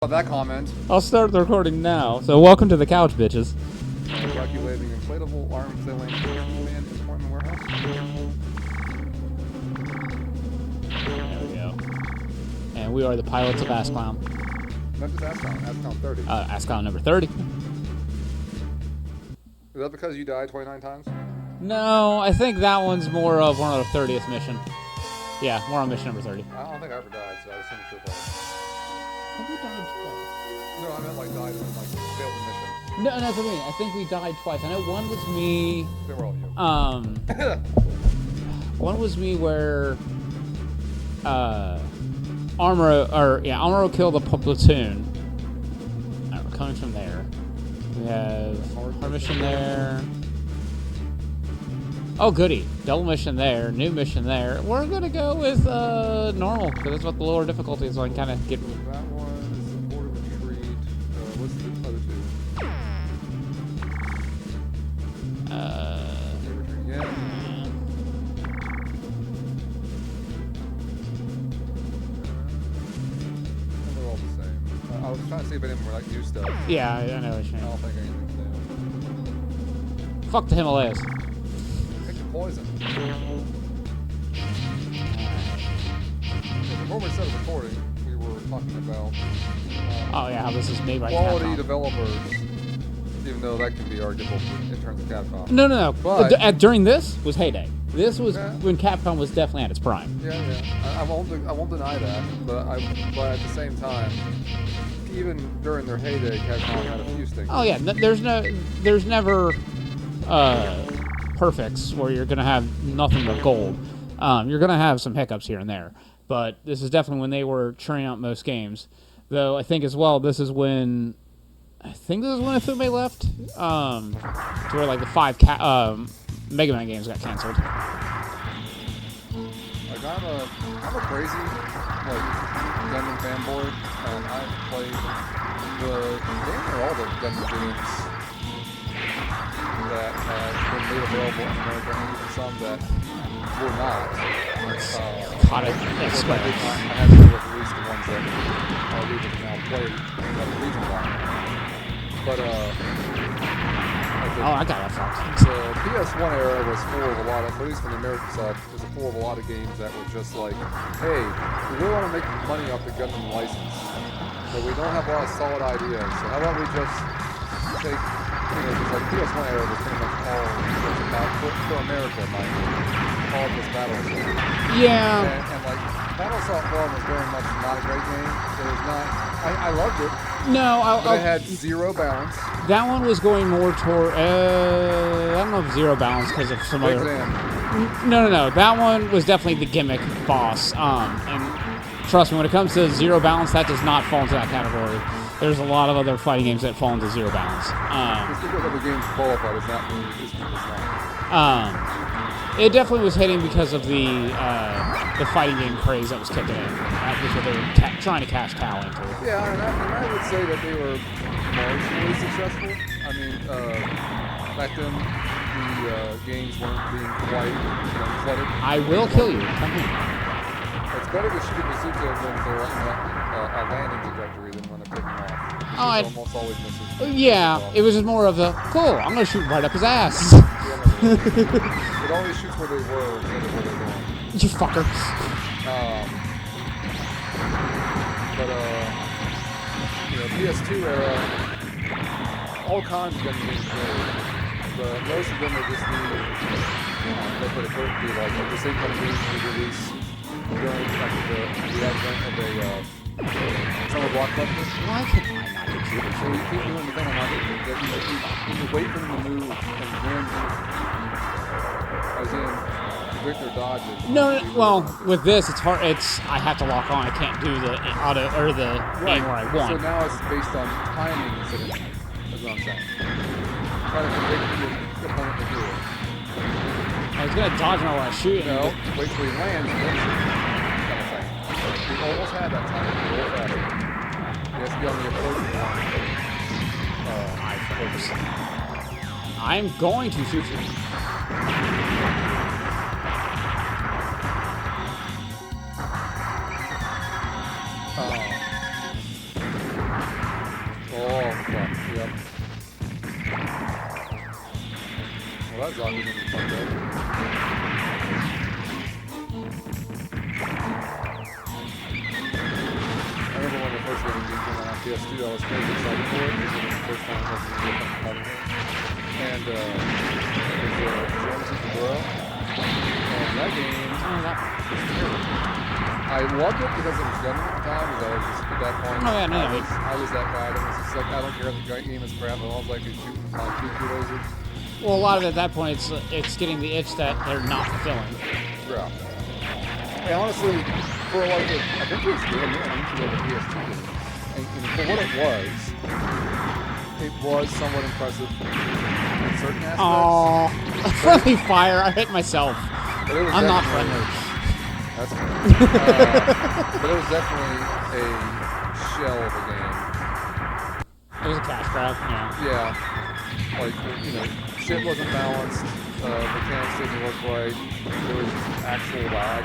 That comment. I'll start the recording now. So welcome to the couch, bitches. Calculating inflatable arm filling man appointment warehouse. There we go. And we are the pilots of Asclown. Not just Asclown, Asclown 30. Asclown number 30. Is that because you died 29 times? No, I think that one's more of one of the 30th mission. Yeah, we're on mission number 30. I don't think I ever died, so I assume it's your fault. Have we died twice? No, I meant like died and like failed the mission. No, that's what I mean. I think we died twice. I know one was me. They were all you. One was me where Armoro killed a platoon. We're coming from there. We have our mission there. Oh, goody. Double mission there. New mission there. We're going to go with normal, because that's what the lower difficulty is, so I can kind of get... That one is supported retreat. What's the other two? Retreat again. They're all the same. I was trying to see if any of them were like new stuff. Yeah, I know what you I mean. don't think anything's new. Fuck the Himalayas. Poison. Before we started recording, we were talking about Oh yeah, how this is made by quality Capcom. developers, even though that can be arguable in terms of Capcom. No. But During this was heyday. This was Yeah. when Capcom was definitely at its prime. Yeah. I won't deny that, but at the same time, even during their heyday, Capcom had a few stinks. Oh yeah, there's never perfects where you're gonna have nothing but gold. You're gonna have some hiccups here and there, but this is definitely when they were churning out most games. Though I think as well, this is when Ifume left, to where like the 5 Mega Man games got canceled. Like I'm a crazy like Gundam fanboy, and I've played all the Gundam games that have been made available in America, and even some that were not. Caught it. I had to at least the ones that we can now play at the region line. But I got that fucked. the PS1 era was full of a lot of, at least on the American side, was full of a lot of games that were just like, hey, we really want to make money off the Gundam license, but we don't have a lot of solid ideas, so how about we just take, because like PS1 era was pretty much all just about, for America, all of this Battlestar. Yeah. And like, Battlestar 1 was very much not a great game. It was not, I loved it, No, but it had zero balance. that one was going more toward. I don't know if zero balance because of some other. Exam. No. That one was definitely the gimmick boss. And trust me, when it comes to zero balance, that does not fall into that category. There's a lot of other fighting games that fall into zero balance. Just because other games qualified does not mean this one does not. It definitely was hitting because of the fighting game craze that was kicking in, which they were trying to cash cow into. Yeah, and I would say that they were marginally successful. I mean, back then the games weren't being quite flooded. I will kill you. Come here. It's better to shoot a bazooka when they're on a landing trajectory than when they're taking off. Oh, It almost always misses. Yeah, it was just more of a cool. I'm gonna shoot right up his ass. It always shoots where they were instead of where they're going. You fucker. PS2 era, all kinds of Gundam games made, but most of them are just they put it perfectly, like the same kind of games we release during the advent of a summer blockbuster. Why can I not get you? So you keep doing the thing on that you wait for them to move and then as in predict their dodges. No, well, with this, it's hard. I have to lock on. I can't do the auto or the aim where I So want. now it's based on timing instead of aim. That's what I'm saying. Try to predict your opponent to do it. I was gonna dodge when I want to shoot. No, wait till he lands and then shoot. Kind of thing. We almost had that time. We almost had it. He has to be on the approach line. I focus. I'm going to shoot you. Oh, fuck. Yep. Well, that zombie's gonna be fucked up. I remember when the first Gundam game came out on PS2, I was crazy excited for it because it was the first time I was going to fighting game. And it was Genesis the Bro. And that game was terrible. I loved it because it was Gundam at the time, because I was just at that point. Oh, yeah, no, I was that guy that was just like, I don't care if the game is crap, I was like shooting two lasers. Well, a lot of it at that point, it's getting the itch that they're not fulfilling. Yeah. And honestly, for like, I think it was good, the PS2 game. And for what it was somewhat impressive in certain aspects. Oh, friendly fire! I hit myself. But it was I'm not friendly. That's fair. But it was definitely a shell of a game. It was a cash grab, Yeah. Like, shit wasn't balanced. Mechanics didn't work right. There was actual lag.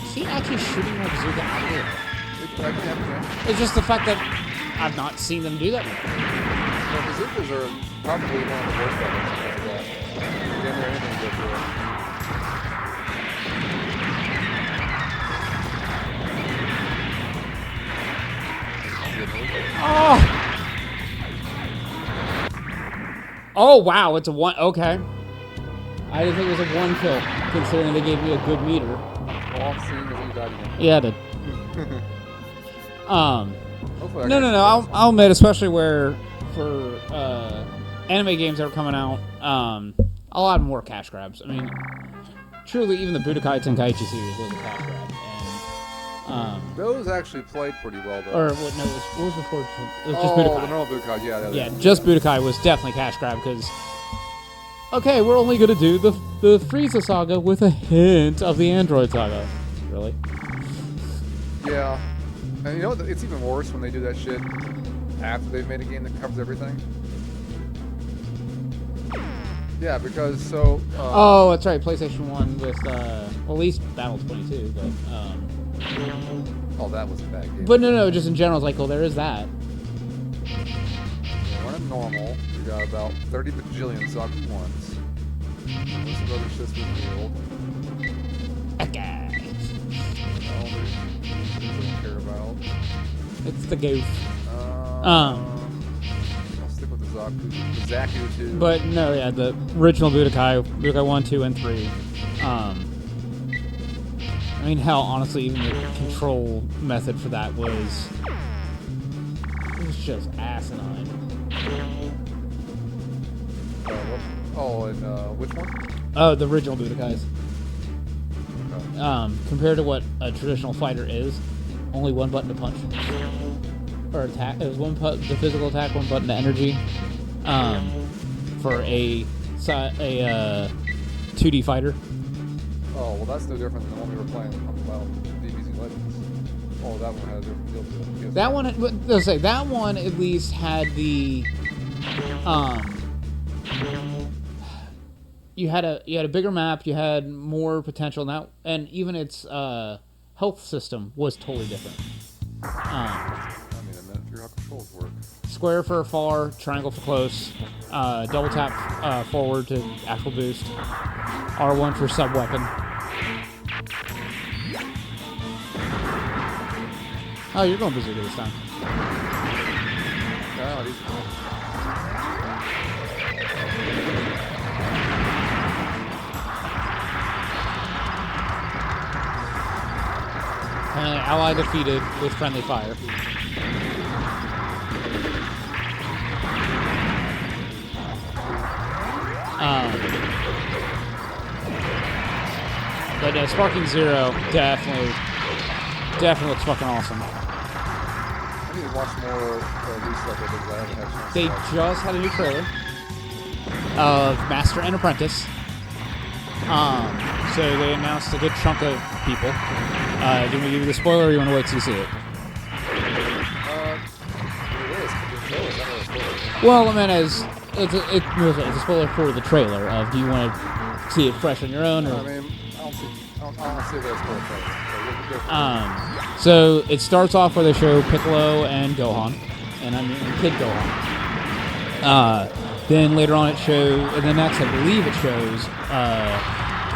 Is he actually shooting my bazooka out of here? Yeah. It's just the fact that I've not seen them do that before. Well, bazookas are probably one of the worst weapons because of that. Damn near anything to go through it. Oh! Oh, wow, it's a one. Okay. I didn't think it was a one kill, considering they gave me a good meter. All I'm seeing is you died again. Yeah, I did. Hopefully No. I'll admit, especially where for anime games that are coming out, a lot more cash grabs. I mean, truly, even the Budokai Tenkaichi series was a cash grab. And those actually played pretty well, though. or what? No, what was before? It was just Budokai. The normal Budokai, Yeah, just Budokai was definitely cash grab because. Okay, we're only gonna do the Frieza saga with a hint of the Android saga. Really? Yeah. And you know what? It's even worse when they do that shit after they've made a game that covers everything. Yeah, because so. Oh, that's right. PlayStation 1 with well, at least Battle 22, but. Oh, that was a bad game. But no, just in general, it's like, well, there is that. Running normal, we got about 30 bajillion Zaku ones. Most of other shit's been revealed. Okay. All they don't care about. It's the goof. I'll stick with the Zaku 2. But no, yeah, the original Budokai 1, 2, and 3. I mean, hell, honestly, even the control method for that was just asinine. Which one? Oh, the original Budokais. Okay. Compared to what a traditional fighter is, only one button to punch or attack. It was the physical attack, one button to energy. For a 2D fighter. Oh, well, that's no different than the one we were playing about DBZ Legends. Oh, that one had a different feel to it. That one, let's say, that one at least had the, you had a bigger map, you had more potential now, and even its health system was totally different. I mean, a minute for how controls work. Square for far, triangle for close, double tap forward to actual boost, R1 for sub weapon. Oh, you're going bazooka this time. No, these Ally defeated with friendly fire. But Sparking Zero definitely looks fucking awesome. I need to watch more new stuff because I haven't had a chance to They watch. just had a new trailer of Master and Apprentice. So they announced a good chunk of people. Do you want to give you the spoiler or you want to wait till you see it? Well, I mean, it's a spoiler for the trailer of do you want to see it fresh on your own? Or? I mean, I don't see those full things. So it starts off where they show Piccolo and Gohan and I mean Kid Gohan. Then later on it shows, and then next I believe it shows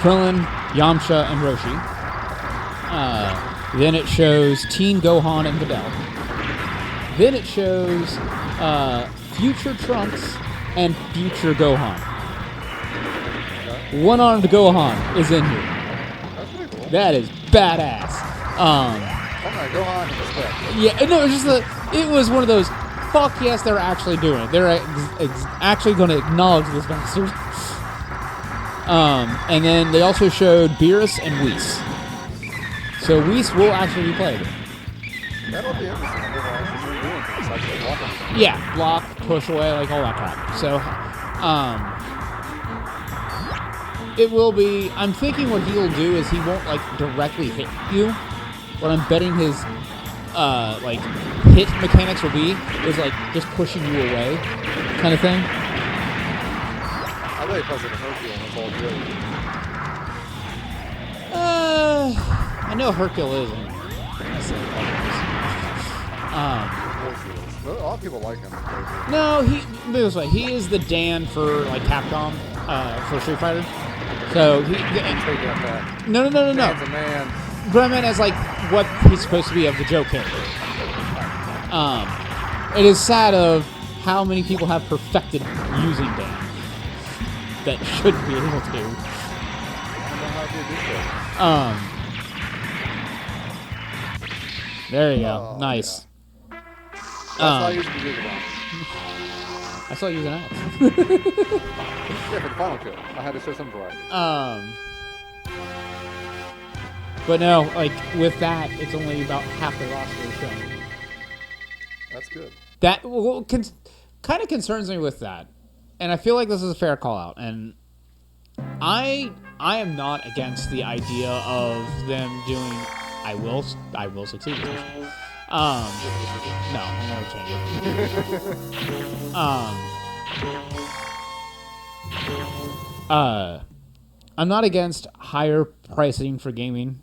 Krillin, Yamcha, and Roshi. Then it shows Teen Gohan and Videl. Then it shows Future Trunks and Future Gohan. One-armed Gohan is in here. That's pretty cool. That is badass. Gohan in respect. Yeah, no, it was one of those. Fuck yes, they're actually doing it. They're actually going to acknowledge this bastard. And then they also showed Beerus and Whis. So Whis will actually be played. That'll be interesting. They're actually doing things like they're walking. Yeah, block, push away, like all that crap. So, it will be. I'm thinking what he'll do is he won't like directly hit you. What I'm betting his like hit mechanics will be is like just pushing you away, kind of thing. I bet he plays like a Hercule and it's all good. I know Hercule is. A lot of people like him. No, this way. He is the Dan for like Capcom for Street Fighter. So he. Take that back. No. Man's a man. But I meant as like what he's supposed to be of the Joe character. It is sad of how many people have perfected using Dan that should be able to. I don't know how to do this. There you go. Oh, Nice. That's how I use the Gigabomb. I saw you use an axe. Yeah, for the final kill. I had to show some variety. But no, like with that, it's only about half the roster is shown. That's good. That kind of concerns me with that, and I feel like this is a fair call out. And I am not against the idea of them doing. I will succeed. No, I'm gonna change it. I'm not against higher pricing for gaming.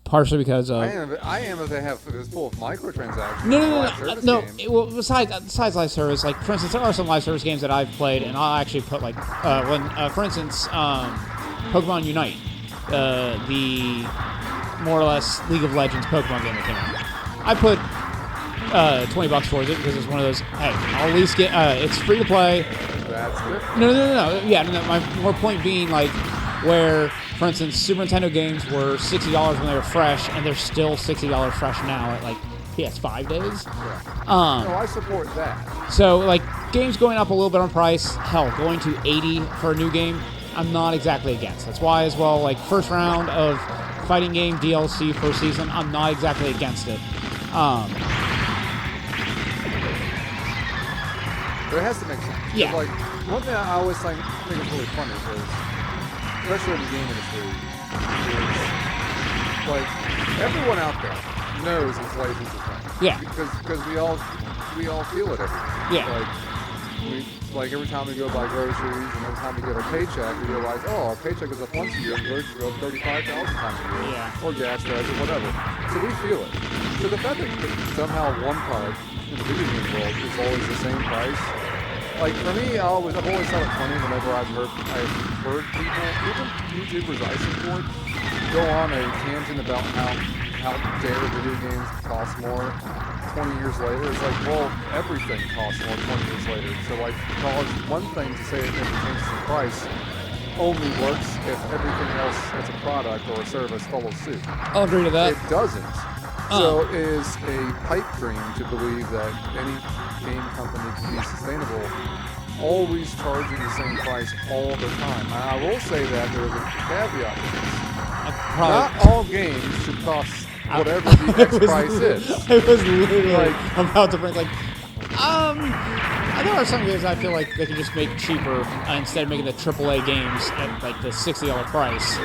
Partially because of I am if they have it's full of microtransactions. No. Well, besides live service, like for instance, there are some live service games that I've played, and I'll actually put like for instance, Pokemon Unite, the more or less League of Legends Pokemon game that came out. I put $20 towards it because it's one of those. Hey, I'll at least get. It's free to play. That's good. No. Yeah, no, my more point being like where. For instance, Super Nintendo games were $60 when they were fresh, and they're still $60 fresh now at like PS5 days. Yeah. No, I support that. So like games going up a little bit on price, hell, going to $80 for a new game, I'm not exactly against. That's why as well, like first round of fighting game DLC first season, I'm not exactly against it. But it has to make sense. Yeah. Like one thing I always think is really funny is. Especially in the game industry, is like everyone out there knows inflation is a thing. Yeah. Because we all feel it every day. Yeah. Like every time we go buy groceries and every time we get our paycheck, we realize, oh, our paycheck is up once a year and groceries go up 35,000 times a year. Yeah. Or gas tags or whatever. So we feel it. So the fact that somehow one product in the video game world is always the same price. Like for me, I've always thought it funny whenever I've heard people, even YouTubers I support, go on a tangent about how dare video games cost more 20 years later. It's like, well, everything costs more 20 years later. So like, cause one thing to say it never changes in price only works if everything else as a product or a service follows suit. I'll agree to that. It doesn't. So it is a pipe dream to believe that any game company can be sustainable, always charging the same price all the time. I will say that there is a caveat to this. Not all games should cost whatever the X price is. I was literally about to bring there are some games I feel like they can just make cheaper instead of making the AAA games at like the $60 price.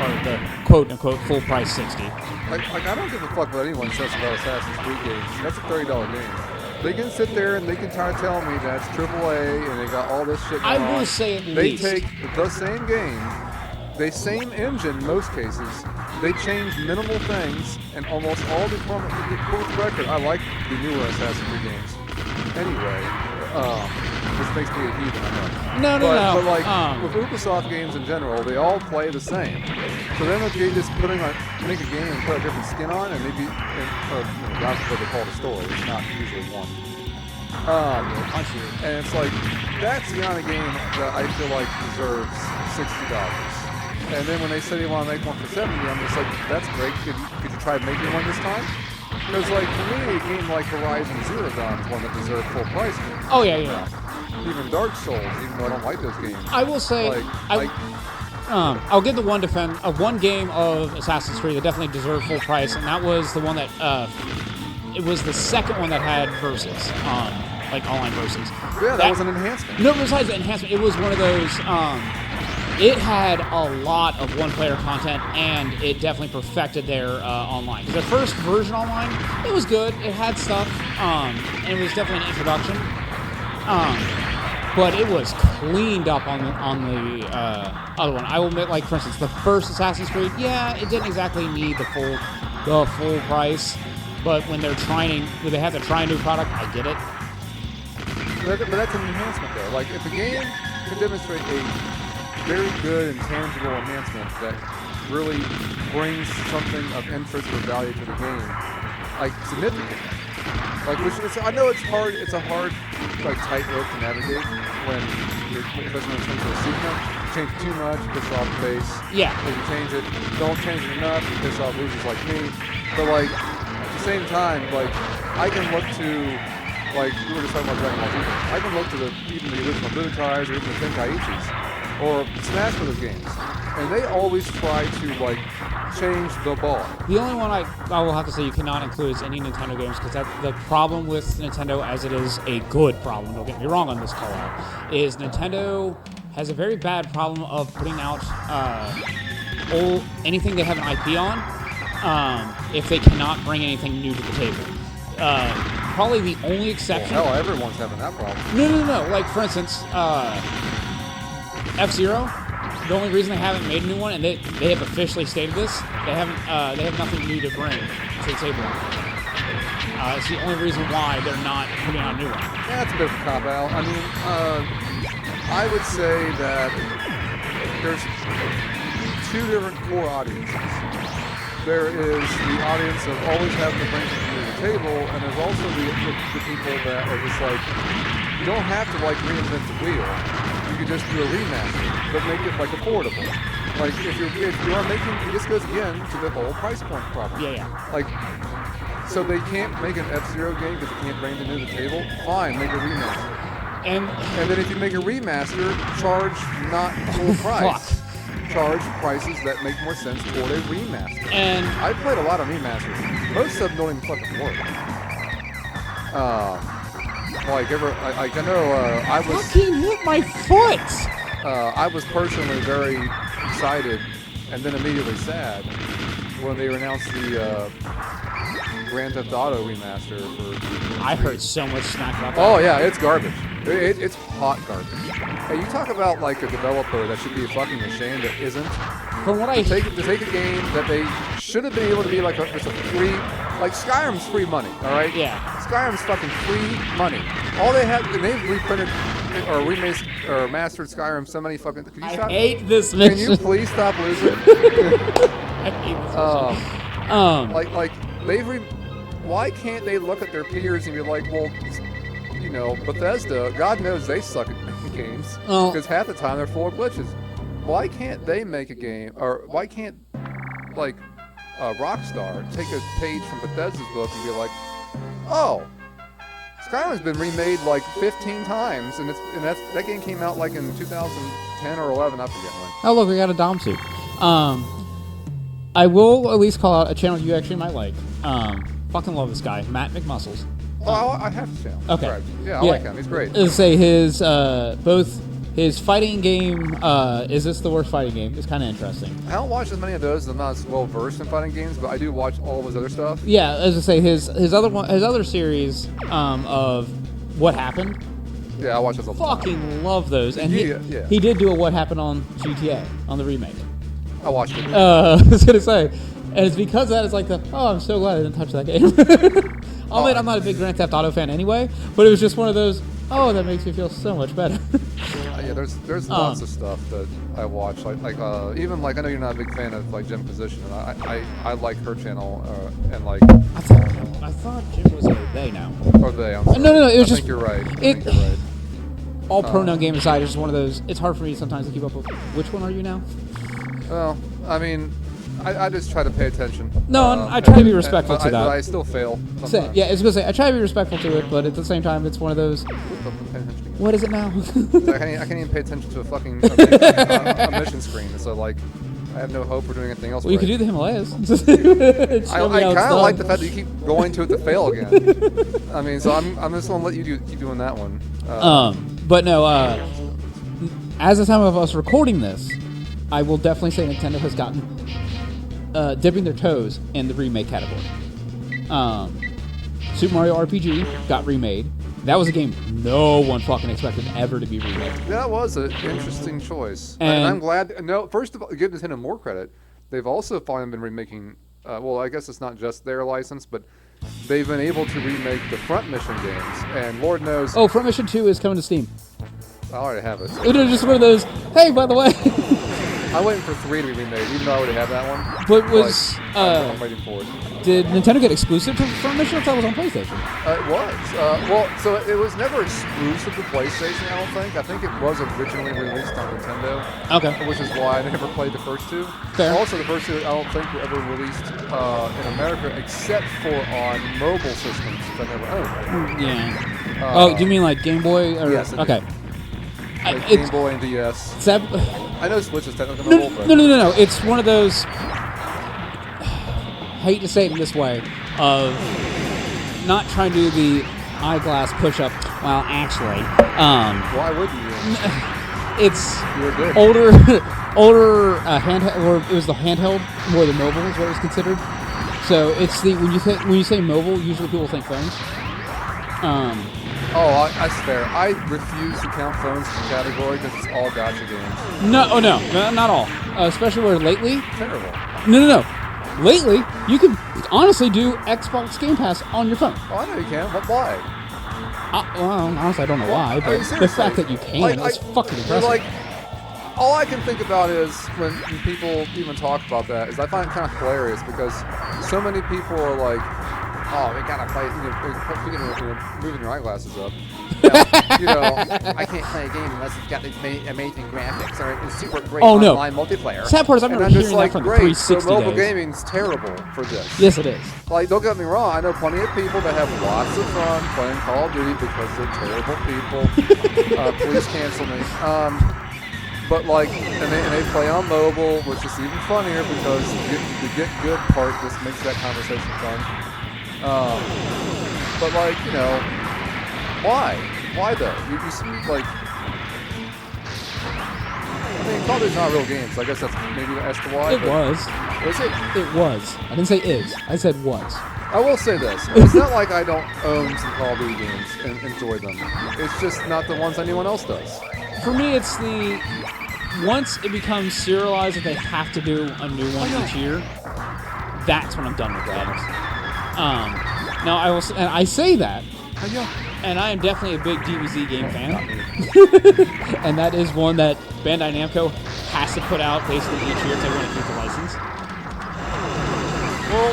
Or the quote-unquote full price 60. Like I don't give a fuck what anyone says about Assassin's Creed games. That's a $30 game. They can sit there and they can try to tell me that's AAA and they got all this shit going on. I will say at they least. take the same game, they same engine in most cases. They change minimal things, and almost all the for the record, I like the newer Assassin's Creed games. Anyway, this makes me a heathen, I know. No. But like with Ubisoft games in general, they all play the same. So then if they just make a game and put a different skin on, and maybe, that's what they call the story. It's not usually one. And it's like, that's the kind of game that I feel like deserves $60. And then when they say they want to make one for $70, I'm just like, that's great. Could you try making one this time? Because like for me, a game like Horizon Zero Dawn is one that deserves full price. Oh yeah. Even Dark Souls, even though I don't like those games. I will say, I'll give the one game of Assassin's Creed that definitely deserved full price, and that was the one that it was the second one that had versus, like online versus. Yeah, that was an enhancement. No, besides the enhancement, it was one of those. It had a lot of one-player content, and it definitely perfected their online. Because the first version online, it was good. It had stuff, and it was definitely an introduction. But it was cleaned up on the other one. I will admit, like for instance, the first Assassin's Creed, yeah, it didn't exactly need the full price. But when they have to try a new product, I get it. But that's an enhancement, though. Like if a game can demonstrate a very good and tangible enhancement that really brings something of interest or value to the game, like significant. Like, I know it's hard. It's a hard, like, tightrope to navigate when you're, especially when it comes to a sequel. You change it too much, you piss off the base. Yeah. If you change it, don't change it enough, you piss off losers like me. But like, at the same time, like, I can look to, like, we were just talking about Dragon Ball Z. I can look to even the original Budokai or even the Tenkaichis or Smash Bros. Games, and they always try to like change the bar. The only one I will have to say you cannot include is any Nintendo games, because the problem with Nintendo, as it is a good problem, don't get me wrong on this call out, is Nintendo has a very bad problem of putting out anything they have an IP on if they cannot bring anything new to the table. Probably the only exception... Well, hell, everyone's having that problem. No. Like, for instance, F-Zero, the only reason they haven't made a new one, and they have officially stated this, they have nothing new to bring to the table. It's the only reason why they're not putting out a new one. Yeah, it's a bit of a cop-out. I mean, I would say that there's two different core audiences. There is the audience of always having to bring something to the table, and there's also the people that are just like, you don't have to like reinvent the wheel. You can just do a remaster, but make it like affordable. Like if you are making, this goes again to the whole price point problem. Yeah. Like, so they can't make an F-Zero game because they can't bring it to the table. Fine, make a remaster. And then if you make a remaster, charge not full price. Charge prices that make more sense for a remaster. And I've played a lot of remasters. Most of them don't even fucking work. I know I was... Fucking hit my foot! I was personally very excited and then immediately sad when they announced the Grand Theft Auto remaster for... I heard so much smack about that. Oh yeah, it's garbage. It's hot garbage. Hey, you talk about like a developer that should be fucking ashamed that isn't. From what I... To take a game that they should have been able to be like just a free... Like, Skyrim's free money, alright? Yeah. Skyrim's fucking free money. All they have... And they've reprinted or remade or mastered Skyrim so many fucking... I hate this mission. Can you please stop losing? I hate this mission. Like, they've... Why can't they look at their peers and be like, well, you know, Bethesda, God knows they suck at making games. Because half the time they're full of glitches. Why can't they make a game, or why can't, like, Rockstar take a page from Bethesda's book and be like, oh, Skyrim's been remade like 15 times, and that game came out like in 2010 or 11, I forget when. Oh look, we got a Dom suit. I will at least call out a channel you actually might like. Fucking love this guy, Matt McMuscles. Oh, I have to channel. Okay. Right. Yeah, I like him. He's great. Let's say his both his fighting game. Is this the worst fighting game? Is kind of interesting. I don't watch as many of those. I'm not as well versed in fighting games, but I do watch all of his other stuff. Yeah, as I say, his other series of What Happened. Yeah, I watch those all the time. Fucking love those, and Yeah. he did do a What Happened on GTA on the remake. I watched it. I was gonna say, and it's because of that it's like I'm so glad I didn't touch that game. I'll admit I'm not a big Grand Theft Auto fan anyway, but it was just one of those. Oh, that makes me feel so much better. Yeah, there's lots of stuff that I watch. Like even like I know you're not a big fan of like Jim Position, and I like her channel and like. I thought Jim was a they now. Or they. I'm sorry. No. It was I just. think you're right. I think you're right. All pronoun game aside, it's just one of those. It's hard for me sometimes to keep up with. Which one are you now? Well, I mean, I just try to pay attention. No, I try to be respectful to that. But I still fail sometimes. Yeah, I was gonna say I try to be respectful to it, but at the same time, it's one of those. What is it now? I can't even pay attention to a fucking a mission screen. So like, I have no hope for doing anything else. Well, you could do the Himalayas. I kind of like the fact that you keep going to it to fail again. I mean, so I'm just gonna let you keep doing that one. But no. As the time of us recording this, I will definitely say Nintendo has gotten dipping their toes in the remake category. Super Mario RPG got remade. That was a game no one fucking expected ever to be remade. That was an interesting choice. And I'm glad. No, first of all, give Nintendo more credit. They've also finally been remaking. Well, I guess it's not just their license, but they've been able to remake the Front Mission games. And Lord knows. Oh, Front Mission 2 is coming to Steam. I already have it. It was just one of those. Hey, by the way. I'm waiting for 3 to be remade, even though I already have that one. But was I'm waiting for it. Did Nintendo get exclusive to Front Mission? I thought it was on PlayStation. It was. Well, so it was never exclusive to PlayStation, I don't think. I think it was originally released on Nintendo. Okay. Which is why I never played the first 2. Fair. Also, the first 2 I don't think were ever released in America except for on mobile systems, which I never owned. Yeah. Oh, do you mean like Game Boy? Or, yes. Okay. Like Game Boy and DS. I know Switch is technically mobile, but... No. It's one of those... hate to say it in this way, of not trying to do the eyeglass push-up. Well, actually... why would you? It's You were good. older handheld, or it was the handheld more than mobile is what it was considered. So it's the when you say mobile, usually people think phones. That's fair. I refuse to count phones as a category because it's all gotcha games. No, not all. Especially where lately. Terrible. No. Lately, you can honestly do Xbox Game Pass on your phone. Oh, I know you can, but why? Well, honestly, I don't know why, but the fact that you can is fucking impressive. Like, all I can think about is when people even talk about that is I find it kind of hilarious because so many people are like, oh, we gotta play, moving your eyeglasses up. I can't play a game unless it's got these amazing graphics or it's super great online multiplayer. Sad part is I'm not hearing that from the 360 so mobile days. Gaming's terrible for this. Yes, it is. Like, don't get me wrong, I know plenty of people that have lots of fun playing Call of Duty because they're terrible people. Please cancel me. But like, and they play on mobile, which is even funnier because the get good part just makes that conversation fun. But like, why? Why though? You like, I mean, Call of Duty's not real games. So I guess that's maybe as to why. It was. Was it? It was. I didn't say is. I said was. I will say this. It's not like I don't own some Call of Duty games and enjoy them. It's just not the ones anyone else does. For me, it's once it becomes serialized that they have to do a new one each year, that's when I'm done with games. Now I say that, and I am definitely a big DBZ game fan, and that is one that Bandai Namco has to put out basically each year if they want to keep the license. Well,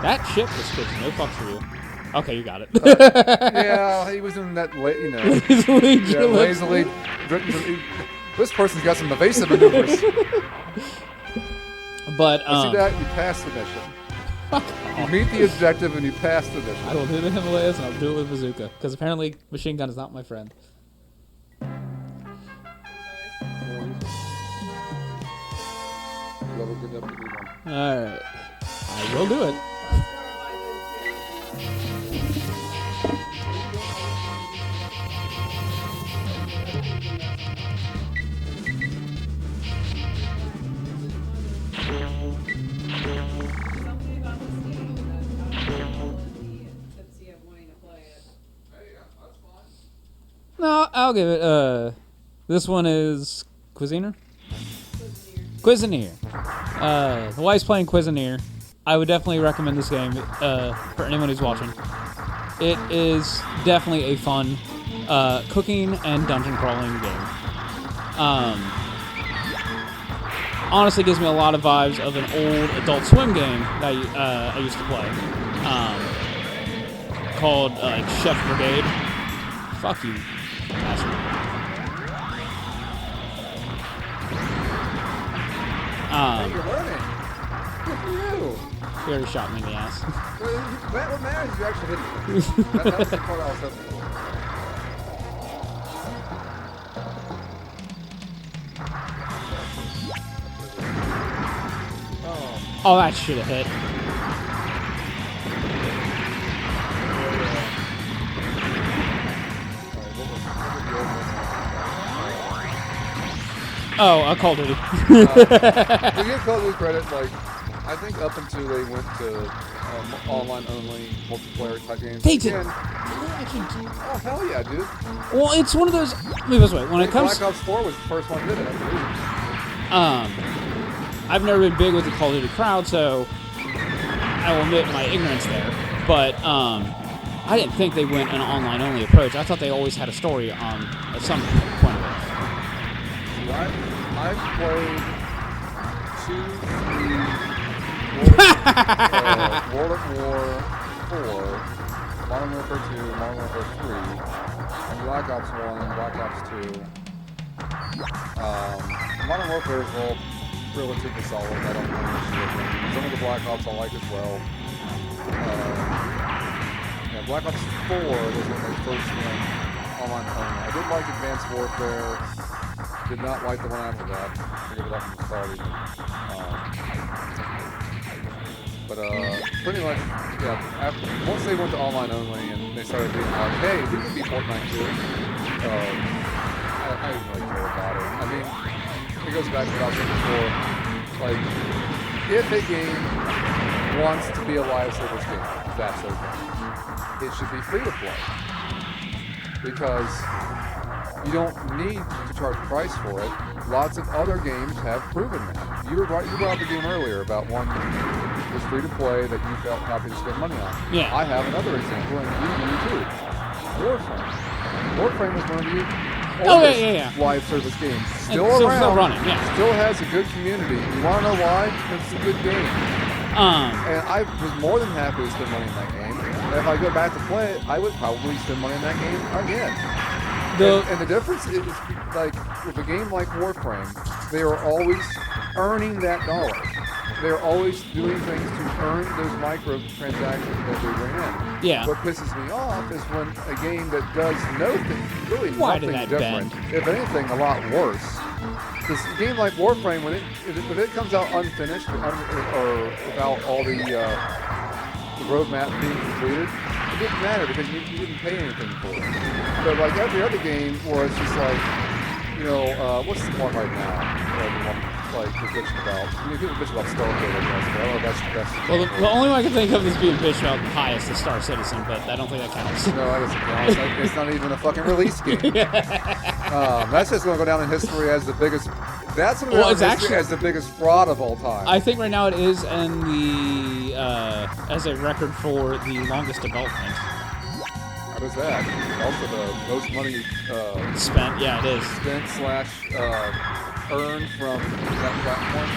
that ship just gives no fucks for you. Okay, you got it. Yeah, he was in that way, lazily. This person's got some evasive maneuvers. But see that? You passed the mission. You meet the objective and you pass the mission. I will do the Himalayas and I'll do it with bazooka because apparently machine gun is not my friend. All right, I will do it. No, I'll give it. This one is Cuisiner. Cuisinart. The wife's playing Cuisinart. I would definitely recommend this game for anyone who's watching. It is definitely a fun cooking and dungeon crawling game. Honestly, gives me a lot of vibes of an old Adult Swim game that I used to play, called Chef Brigade. Fuck you, bastard. You're learning. Good for you. He already shot me in the ass. What matters is you actually hit me. That was the part I was hoping for. Oh, that should have hit. Oh, I called it. To give Call of Duty credit, like, I think up until they went to online only multiplayer type games. They did. Again, oh hell yeah, dude! Well, it's one of those. Move this way. When it comes, Black Ops 4 was the first one that did it, I believe. I've never been big with the Call of Duty crowd, so I will admit my ignorance there. But I didn't think they went an online only approach. I thought they always had a story on at some point of it. I've played 2, 3, World of War 4, Modern Warfare 2, Modern Warfare 3, and Black Ops 1 and Black Ops 2. Modern Warfare is all relatively solid. I don't know some of the Black Ops I like as well. Yeah, Black Ops 4 was when they first went online only. I did like Advanced Warfare. Did not like the one after that. I give it up from the start even. But pretty much, yeah. Once they went to online only and they started being like, "Hey, we can be Fortnite too," I didn't really care about it. I mean, it goes back to what I was saying before. Like, if a game wants to be a live service game, that's okay. It should be free to play because you don't need to charge a price for it. Lots of other games have proven that. You brought up a game earlier about one that was free to play that you felt happy to spend money on. Yeah. I have another example, and you too. Warframe. Warframe was one of the oldest live service games. Still around. Still running, yeah. Still has a good community. You want to know why? It's a good game. And I was more than happy to spend money on that game. And if I go back to play it, I would probably spend money on that game again. And the difference is, like, with a game like Warframe, they are always earning that dollar. They're always doing things to earn those microtransactions that they bring in. Yeah. What pisses me off is when a game that does really nothing different, if anything, a lot worse. This game like Warframe, when it comes out unfinished or without all the roadmap being completed, it didn't matter because you didn't pay anything for it. But like every other game where it's just like, what's the one right now? Like we're bitching about. People bitch about Starfield, I guess. But that's well, the only one I can think of is being bitched about the highest is Star Citizen, but I don't think that counts. No, that doesn't count. It's not even a fucking release game. That's just going to go down in history as the biggest. That's going to go down in history as the biggest fraud of all time. I think right now it is in the as a record for the longest development. How does that? Also the most money spent. Yeah, it is. Spent / earned from that platform.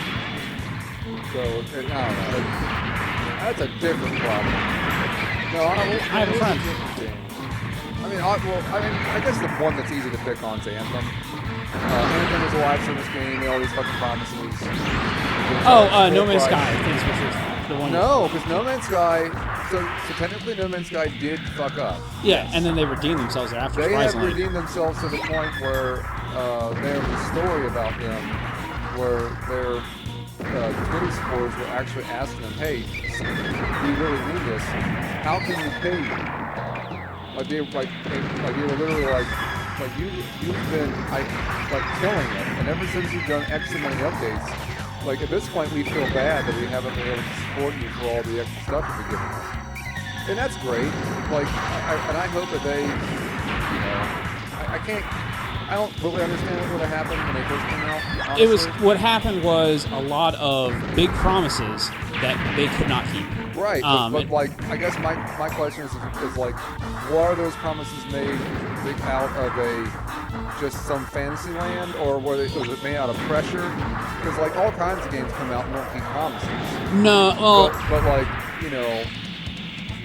So I don't know. That's a different problem. No, I have a friend. I guess the one that's easy to pick on is Anthem. Anthem is a live service game. All these fucking promises. No Man's Sky. I think which is the one. No, because No Man's Sky. So technically, No Man's Sky did fuck up. Yeah, and then they redeemed themselves after. They have redeemed themselves to the point where there's a story about them where their Twitter supporters were actually asking them, "Hey, we really need this. How can we pay you?" They were literally like you've been killing it, and ever since you've done X amount of updates, like at this point we feel bad that we haven't been able to support you for all the extra stuff that you've given us. And that's great. Like, I hope that they, I can't I don't really understand what would have happened when they first came out. Honestly. It was what happened was a lot of big promises that they could not keep. Right, but like, I guess my question is like, what are those promises made out of just some fantasy land, or was it made out of pressure? Because like all kinds of games come out and don't keep promises. No, well, but like, you know,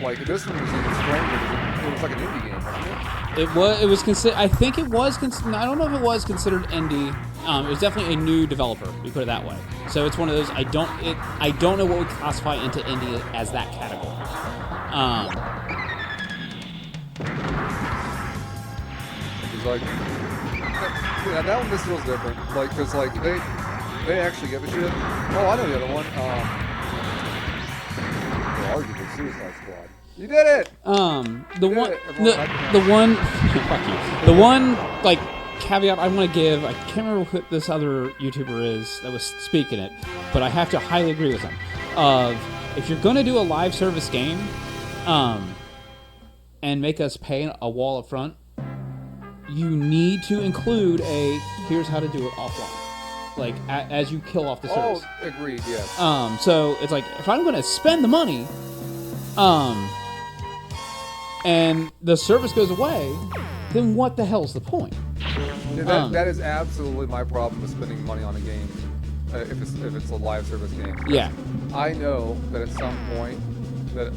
like this one was even stranger. It was like an indie game, wasn't it? it was considered. I think it was. I don't know if it was considered indie. It was definitely a new developer. We put it that way. So it's one of those. I don't know what would classify into indie as that category. It's like, yeah, that one just feels different. Like, cause like they actually give a shit. Oh, I know the other one. Arguably Suicide Squad. You did it. The one like caveat I want to give, I can't remember who this other YouTuber is that was speaking it, but I have to highly agree with him. If you're going to do a live service game, and make us pay a wall up front, you need to include here's how to do it offline. Like as you kill off the service. Oh, agreed. Yes. So it's like if I'm going to spend the money, and the service goes away, then what the hell's the point? Yeah, that is absolutely my problem with spending money on a game, if it's a live service game. Yeah. I know that at some point that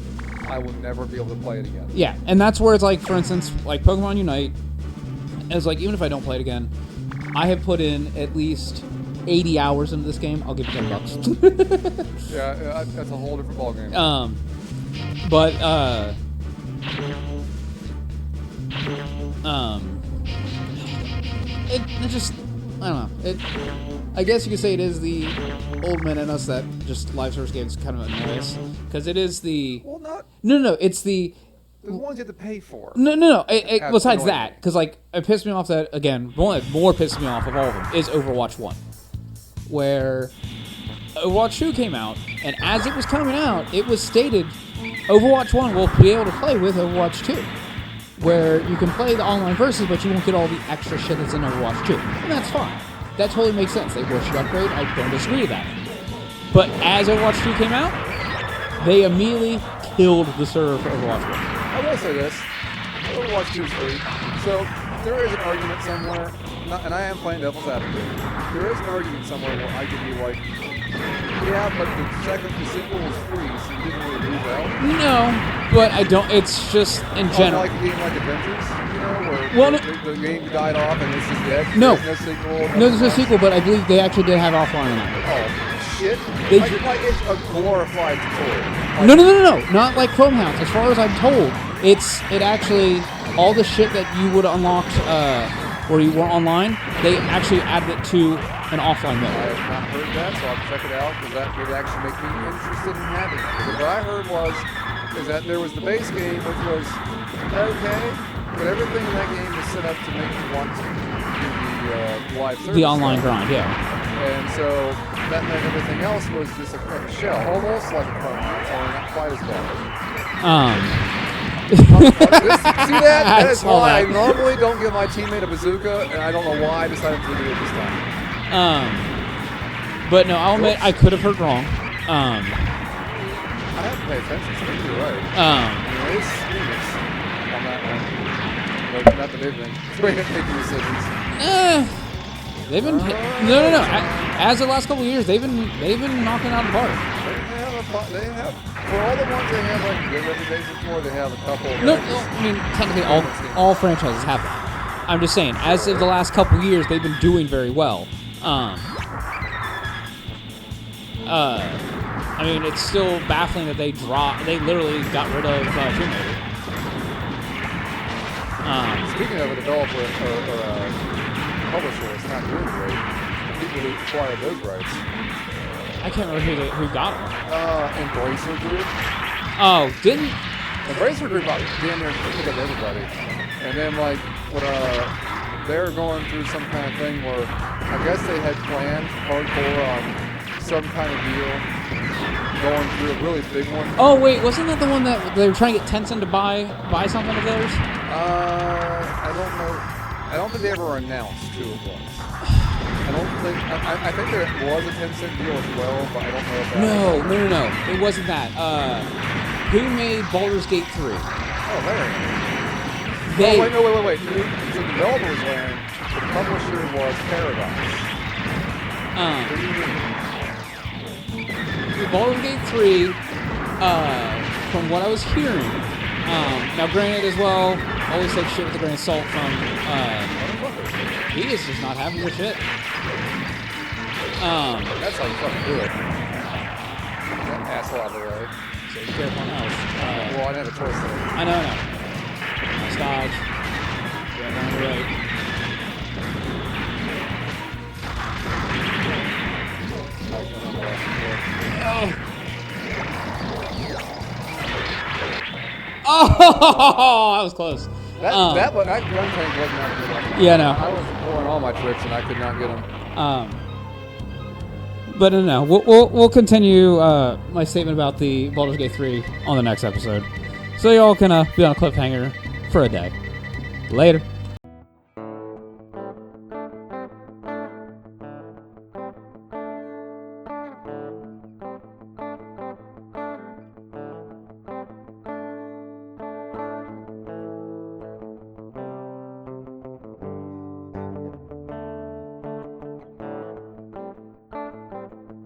I will never be able to play it again. Yeah, and that's where it's like, for instance, like Pokemon Unite, it's like even if I don't play it again, I have put in at least 80 hours into this game. I'll give you $10. Yeah, that's a whole different ballgame. But it just, I don't know. I guess you could say it is the old men in us that just live service games kind of annoy us, because it is the. Well, not. No. It's the ones you have to pay for. No. Besides that, because like it pissed me off that again. One that more pissed me off of all of them is Overwatch 1, where Overwatch 2 came out, and as it was coming out, it was stated Overwatch 1 will be able to play with Overwatch 2. Where you can play the online versus, but you won't get all the extra shit that's in Overwatch 2. And that's fine. That totally makes sense. They should upgrade. I don't disagree with that. But as Overwatch 2 came out, they immediately killed the server for Overwatch 1. I will say this. Overwatch 2 is free. So there is an argument somewhere, and I am playing devil's advocate. There is an argument somewhere where I could be like, yeah, but the sequel was free, so you didn't really lose out. No, but I don't. It's just in general. Like a game like Adventures, where the game died off and it's just dead. No, there's no sequel. There's no sequel, but I believe they actually did have offline on that. Oh shit! Like it's a glorified tutorial. No, not like Chrome House. As far as I'm told, it actually all the shit that you would have unlocked where you were online, they actually added it to an offline mode. I have not heard that, so I'll check it out, because that would actually make me interested in having it. Because what I heard is that there was the base game, which was okay, but everything in that game was set up to make you want to do the live service. The online grind, yeah. And so that meant everything else was just a shell, almost like a Chrome, only not quite as bad. See that? That is why I normally don't give my teammate a bazooka, and I don't know why I decided to do it this time. But no, I'll admit I could have heard wrong. I have to pay attention, so you're right. It's on that one. But not that they've been great at making decisions. They've been no. As the last couple of years, they've been knocking out the park. They have for all the ones they have like good reputation for. They have a couple. No, I mean technically all franchises have that. I'm just saying, as of the last couple of years, they've been doing very well. I mean, it's still baffling that they literally got rid of Tomb Raider. Speaking of a developer or a publisher that's not doing great, people who acquired those rights. I can't remember who got them. Embracer Group. Oh, didn't Embracer Group damn near picked up everybody, and then like they're going through some kind of thing where I guess they had planned hardcore on some kind of deal, going through a really big one. Oh wait, wasn't that the one that they were trying to get Tencent to buy something of theirs? I don't know. I don't think they ever announced who it was. I think there was a 10-cent deal as well, but I don't know if that No. It wasn't that. Who made Baldur's Gate 3? Oh, Larry. They. Wait. So the developer was Larry. The publisher was Paradox. What do you mean? Baldur's Gate 3, from what I was hearing, now granted as well, always take shit with a grain of salt from, he is just not having your shit. That's how you fucking do it. Get that asshole out of the way. So be careful on else. Well, I didn't have a choice there. I know. Nice dodge. Going down the right. Oh, that was close. That gun tank wasn't out of Yeah, no. I was pulling all my tricks and I could not get them. But no. We'll continue my statement about the Baldur's Gate 3 on the next episode, so y'all can be on a cliffhanger for a day. Later.